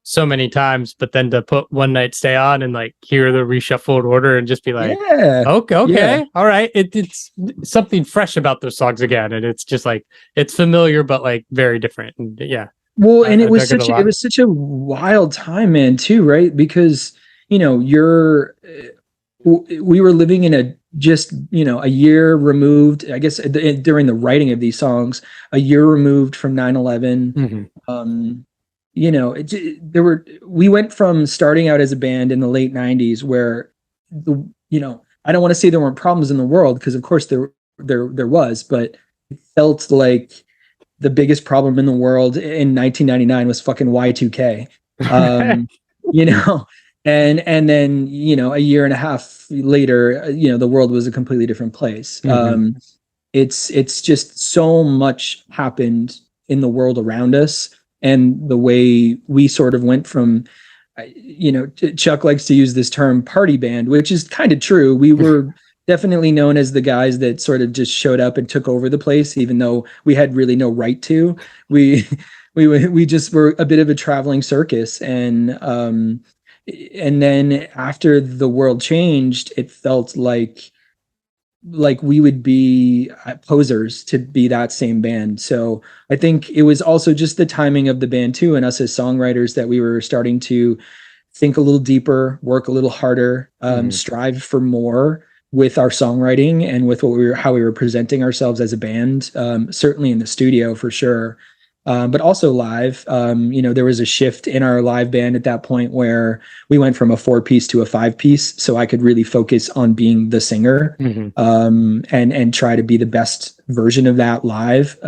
so many times, but then to put One Night Stay on and like hear the reshuffled order and just be like, okay, yeah. All right. It's something fresh about those songs again. And it's just like, it's familiar, but like very different. And yeah. Well, and it was such a wild time, man, too, right? Because, we were living in a year removed, I guess, during the writing of these songs, a year removed from 9/11. We went from starting out as a band in the late 90s where I don't want to say there weren't problems in the world, because of course there was, but it felt like the biggest problem in the world in 1999 was fucking Y2K. And then, a year and a half later, the world was a completely different place. It's just so much happened in the world around us, and the way we sort of went from, Chuck likes to use this term party band, which is kind of true. We were definitely known as the guys that sort of just showed up and took over the place, even though we had really no right to. We just were a bit of a traveling circus, and then after the world changed, it felt like we would be posers to be that same band. So I think it was also just the timing of the band too, and us as songwriters, that we were starting to think a little deeper, work a little harder, strive for more with our songwriting and with how we were presenting ourselves as a band. Certainly in the studio for sure. But also live, there was a shift in our live band at that point where we went from a 4-piece to a 5-piece. So I could really focus on being the singer, and try to be the best version of that live.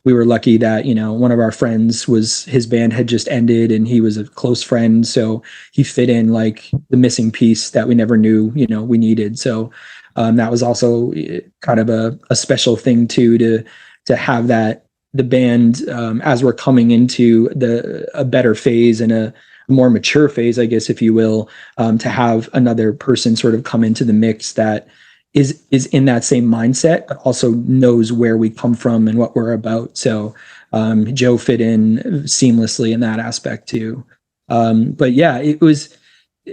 We were lucky that, one of our friends his band had just ended, and he was a close friend. So he fit in like the missing piece that we never knew, we needed. So that was also kind of a special thing too, to have that. The band, as we're coming into a better phase and a more mature phase, I guess, if you will, to have another person sort of come into the mix that is in that same mindset, but also knows where we come from and what we're about. So Joe fit in seamlessly in that aspect too. But yeah, it was I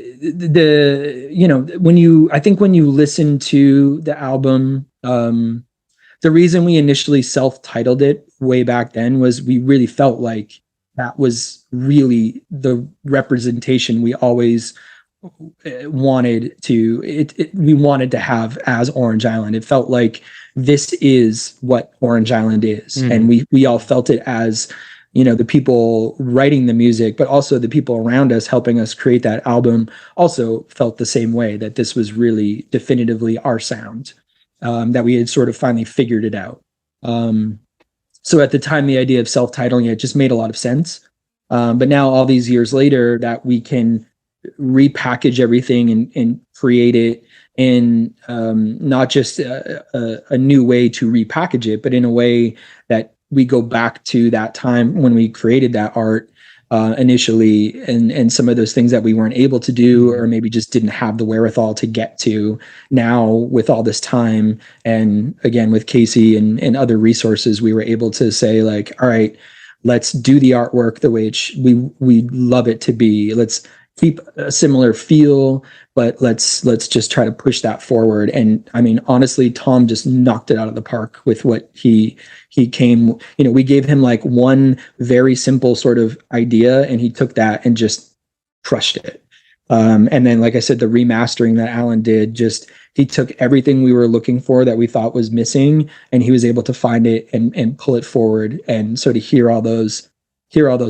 think when you listen to the album, the reason we initially self-titled it way back then was we really felt like that was really the representation we always we wanted to have as Orange Island. It felt like this is what Orange Island is. And we all felt it as, the people writing the music, but also the people around us helping us create that album also felt the same way, that this was really definitively our sound, that we had sort of finally figured it out. So at the time, the idea of self-titling it just made a lot of sense. But now all these years later, that we can repackage everything and create it in not just a new way to repackage it, but in a way that we go back to that time when we created that art initially, and some of those things that we weren't able to do, or maybe just didn't have the wherewithal to get to. Now with all this time, and again with Casey and other resources, we were able to say like, all right, let's do the artwork the way we love it to be. Let's keep a similar feel, but let's just try to push that forward. And I mean, honestly, Tom just knocked it out of the park with what he came, we gave him like one very simple sort of idea, and he took that and just crushed it. And then, like I said, the remastering that Alan did, he took everything we were looking for that we thought was missing, and he was able to find it and pull it forward. And so to hear all those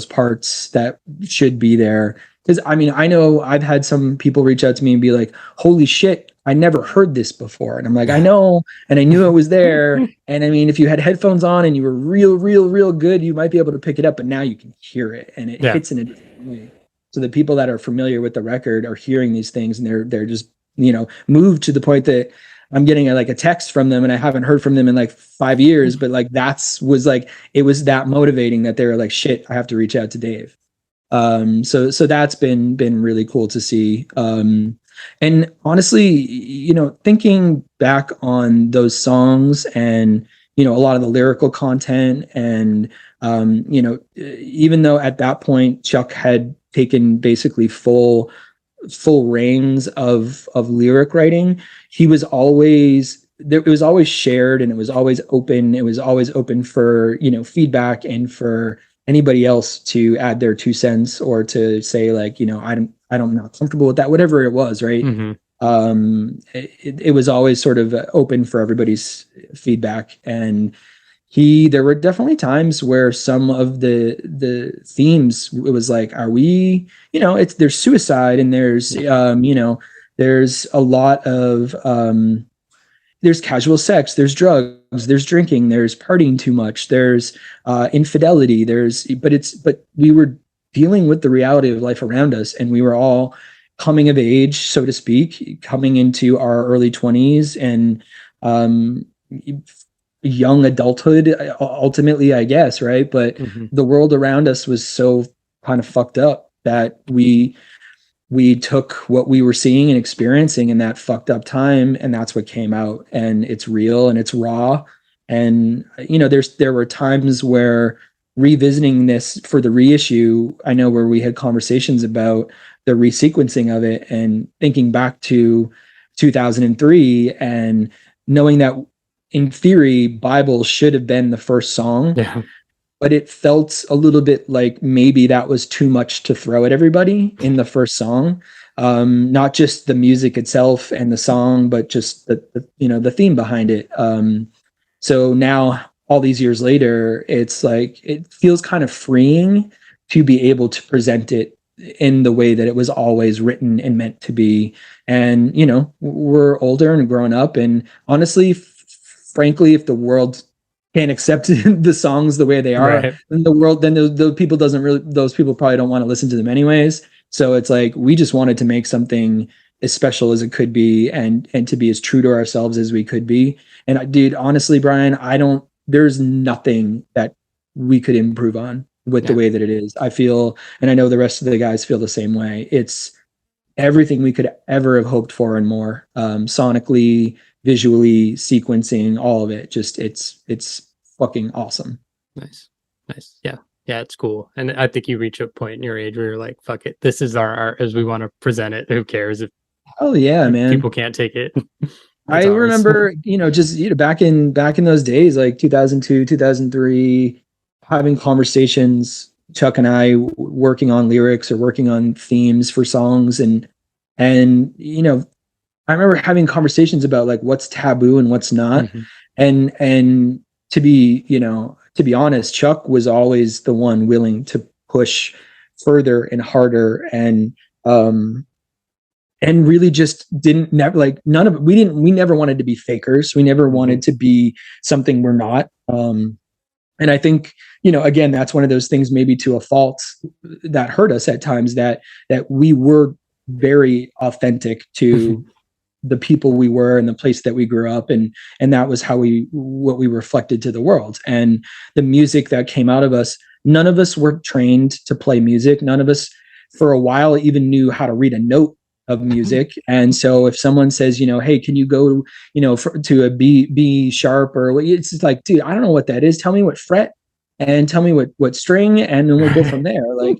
parts that should be there. Because I mean, I know I've had some people reach out to me and be like, holy shit, I never heard this before. And I'm like, I know, and I knew it was there. And I mean, if you had headphones on and you were real good, you might be able to pick it up, but now you can hear it, and it hits in a different way. So the people that are familiar with the record are hearing these things, and they're just, moved to the point that I'm getting a text from them, and I haven't heard from them in like 5 years, but like it was that motivating that they were like, shit, I have to reach out to Dave. So that's been really cool to see. And honestly, thinking back on those songs and, a lot of the lyrical content, and, even though at that point Chuck had taken basically full reins of lyric writing, it was always shared, and it was always open. It was always open for, feedback, and for anybody else to add their 2 cents, or to say like, I'm not comfortable with that, whatever it was. Right. It was always sort of open for everybody's feedback. And there were definitely times where some of the themes, it was like, are we, there's suicide, and there's, there's a lot of, there's casual sex, there's drugs, there's drinking, there's partying too much, there's infidelity, but we were dealing with the reality of life around us, and we were all coming of age, so to speak, coming into our early 20s, and young adulthood, ultimately, I guess, right? But the world around us was so kind of fucked up that we took what we were seeing and experiencing in that fucked up time, and that's what came out. And it's real, and it's raw. And, there were times where revisiting this for the reissue, I know where we had conversations about the resequencing of it, and thinking back to 2003, and knowing that in theory, Bible should have been the first song. Yeah. But it felt a little bit like maybe that was too much to throw at everybody in the first song. Not just the music itself and the song, but just the theme behind it. So now, all these years later, it's like, it feels kind of freeing to be able to present it in the way that it was always written and meant to be. And, we're older and grown up, and honestly, frankly, if the world can't accept the songs the way they are, right, then those people probably don't want to listen to them anyways. So it's like, we just wanted to make something as special as it could be, and to be as true to ourselves as we could be. And dude, honestly, Brian, there's nothing that we could improve on with the way that it is. I feel, and I know the rest of the guys feel the same way. It's everything we could ever have hoped for and more, sonically, visually, sequencing, all of it. Just it's fucking awesome. Nice. Yeah. Yeah, it's cool. And I think you reach a point in your age where you're like, fuck it, this is our art as we want to present it. Who cares if Oh yeah, man. people can't take it? It's I ours. remember, just back in those days, like 2002, 2003, having conversations, Chuck and I working on lyrics or working on themes for songs, and I remember having conversations about like what's taboo and what's not. Mhm. And to be honest, Chuck was always the one willing to push further and harder, um and really just didn't never like none of we never wanted to be fakers. We never wanted to be something we're not. And I think, again, that's one of those things, maybe to a fault, that hurt us at times, that we were very authentic to the people we were and the place that we grew up, and that was what we reflected to the world. And the music that came out of us, none of us were trained to play music. None of us for a while even knew how to read a note of music. And so if someone says, hey, can you go to a B sharp, or what, it's like, dude, I don't know what that is. Tell me what fret and tell me what string, and then we'll go from there. Like,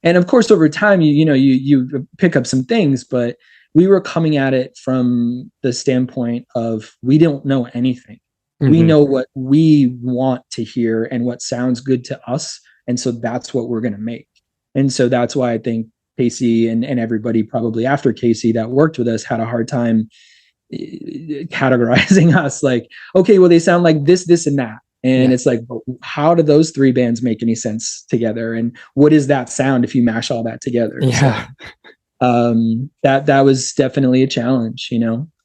and of course over time you pick up some things, but we were coming at it from the standpoint of, we don't know anything. We know what we want to hear and what sounds good to us, and so that's what we're going to make. And so that's why I think Casey and everybody probably after Casey that worked with us had a hard time categorizing us, like, okay, well, they sound like this and that, and it's like, how do those three bands make any sense together, and what is that sound if you mash all that together? So that was definitely a challenge,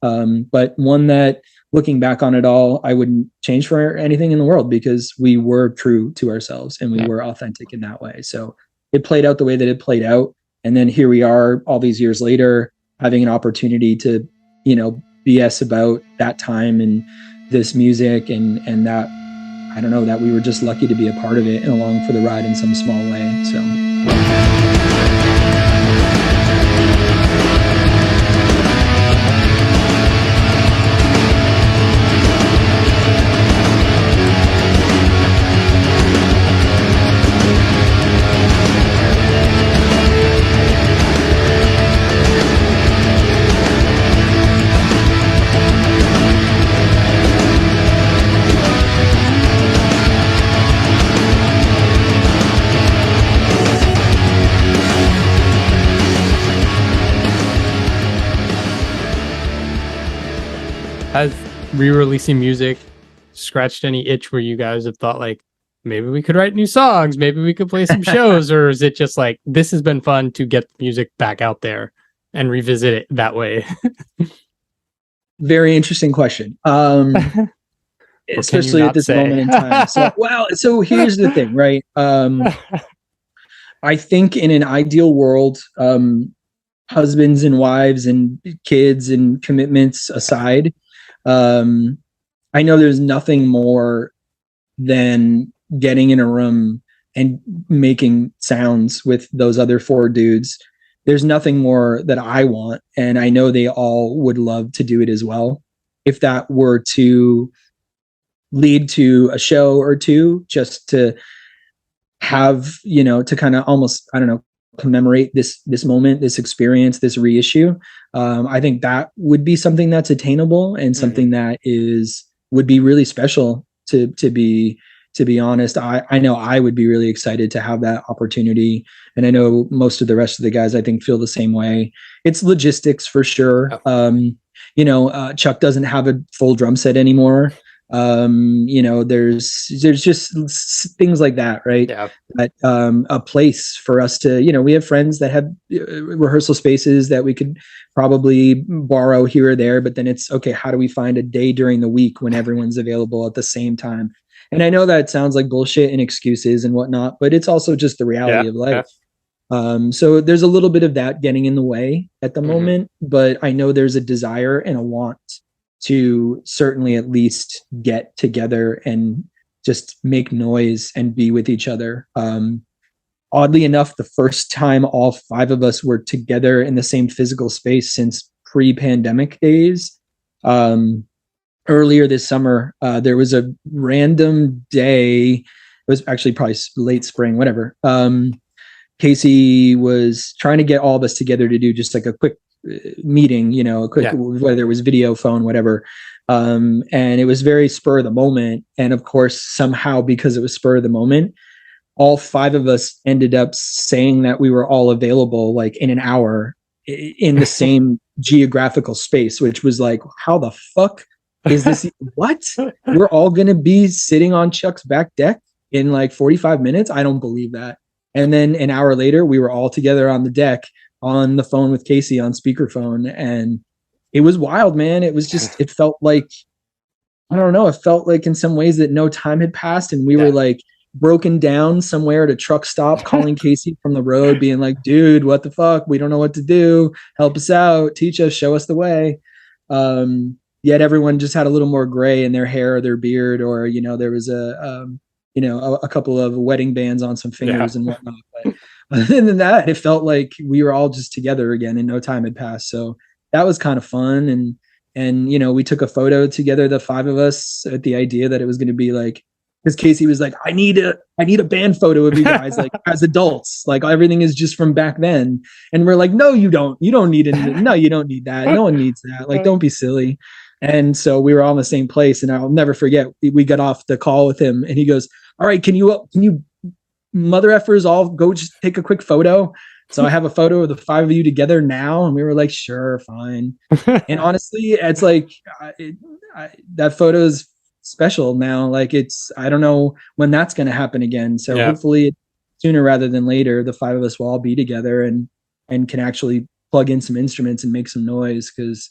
but one that, looking back on it all, I wouldn't change for anything in the world, because we were true to ourselves and we were authentic in that way. So it played out the way that it played out. And then here we are all these years later, having an opportunity to, BS about that time and this music, and that, I don't know, that we were just lucky to be a part of it and along for the ride in some small way. So. Has re-releasing music scratched any itch where you guys have thought like, maybe we could write new songs, maybe we could play some shows, or is it just like, this has been fun to get the music back out there and revisit it that way? Very interesting question. Especially at this moment in time. So here's the thing, right? I think in an ideal world, husbands and wives and kids and commitments aside, I know there's nothing more than getting in a room and making sounds with those other four dudes. There's nothing more that I want, and I know they all would love to do it as well. If that were to lead to a show or two, just to have, to kind of almost, I don't know, commemorate this moment, this experience, this reissue. I think that would be something that's attainable and something that would be really special to be honest. I know I would be really excited to have that opportunity. And I know most of the rest of the guys, I think, feel the same way. It's logistics for sure. Chuck doesn't have a full drum set anymore. There's just things like that, right? But a place for us to, we have friends that have rehearsal spaces that we could probably borrow here or there, but then it's okay, how do we find a day during the week when everyone's available at the same time? And I know that sounds like bullshit and excuses and whatnot, but it's also just the reality of life. So there's a little bit of that getting in the way at the moment, but I know there's a desire and a want to certainly at least get together and just make noise and be with each other. Oddly enough, the first time all five of us were together in the same physical space since pre-pandemic days. Earlier this summer, there was a random day was actually probably late spring, whatever. Casey was trying to get all of us together to do just like a quick meeting, a quick, whether it was video, phone, whatever. And it was very spur of the moment. And of course, somehow, because it was spur of the moment, all 5 of us ended up saying that we were all available like in an hour in the same geographical space, which was like, how the fuck is this? What? We're all going to be sitting on Chuck's back deck in like 45 minutes? I don't believe that. And then an hour later, we were all together on the deck on the phone with Casey on speakerphone. And it was wild, man. It was just, it felt like, I don't know, it felt like in some ways that no time had passed. And we were like broken down somewhere at a truck stop calling Casey from the road, being like, dude, what the fuck? We don't know what to do. Help us out. Teach us, show us the way. Yet everyone just had a little more gray in their hair or their beard, or, there was a couple of wedding bands on some fingers and whatnot. But other than that, it felt like we were all just together again and no time had passed. So that was kind of fun. And we took a photo together, the 5 of us, at the idea that it was going to be like, because Casey was like, I need a band photo of you guys, like as adults, like everything is just from back then. And we're like, no, you don't need it. No, you don't need that. No one needs that. Like, don't be silly. And so we were all in the same place. And I'll never forget, we got off the call with him and he goes, all right, can you mother effers all go just take a quick photo? So I have a photo of the 5 of you together now. And we were like, sure, fine. And honestly, it's like, that photo is special now. Like I don't know when that's going to happen again. So hopefully sooner rather than later, the 5 of us will all be together and can actually plug in some instruments and make some noise. Cause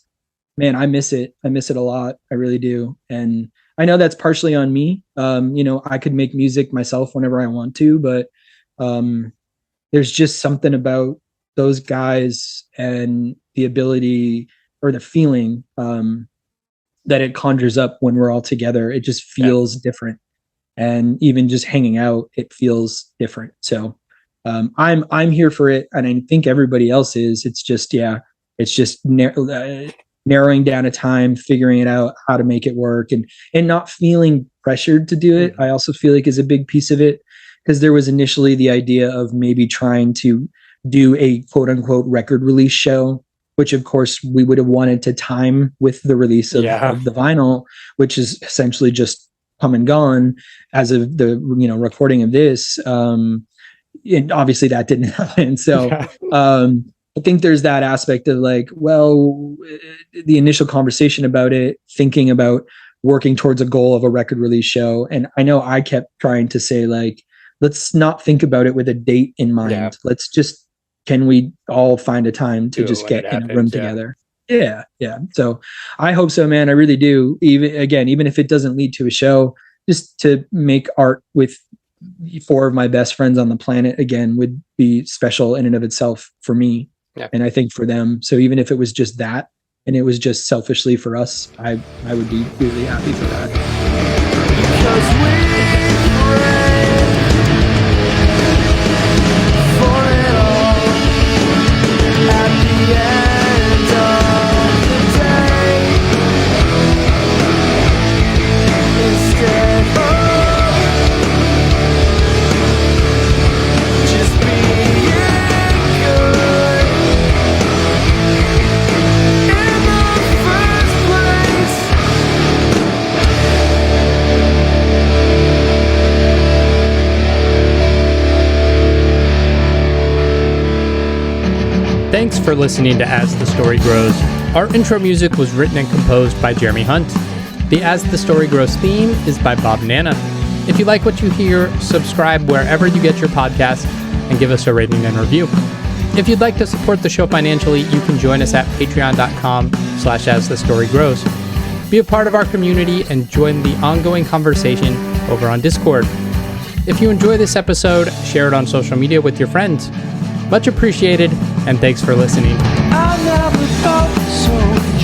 man, I miss it. I miss it a lot. I really do. And I know that's partially on me. I could make music myself whenever I want to, but there's just something about those guys and the ability or the feeling that it conjures up when we're all together. It just feels different. And even just hanging out, it feels different. So I'm here for it. And I think everybody else is. It's just, narrowing down a time, figuring it out, how to make it work, and not feeling pressured to do it. I also feel like is a big piece of it, because there was initially the idea of maybe trying to do a quote unquote record release show, which of course we would have wanted to time with the release of the vinyl, which is essentially just come and gone as of the recording of this. And obviously that didn't happen. So I think there's that aspect of like, well, the initial conversation about it, thinking about working towards a goal of a record release show. And I know I kept trying to say like, let's not think about it with a date in mind. Yeah. Let's just, can we all find a time to just get in a room together? Yeah. So I hope so, man. I really do. Even if it doesn't lead to a show, just to make art with 4 of my best friends on the planet again would be special in and of itself for me. Yeah. And I think for them. So even if it was just that, and it was just selfishly for us, I would be really happy for that. Because we pray for it all at the end of the day. Instead of just being good. Thanks for listening to As the Story Grows. Our intro music was written and composed by Jeremy Hunt. The As the Story Grows theme is by Bob Nana. If you like what you hear, subscribe wherever you get your podcasts and give us a rating and review. If you'd like to support the show financially, you can join us at patreon.com/asthestorygrows. Be a part of our community and join the ongoing conversation over on Discord. If you enjoy this episode, share it on social media with your friends. Much appreciated, and thanks for listening. I never felt so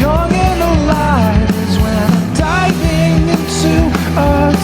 young and alive as when I'm diving into a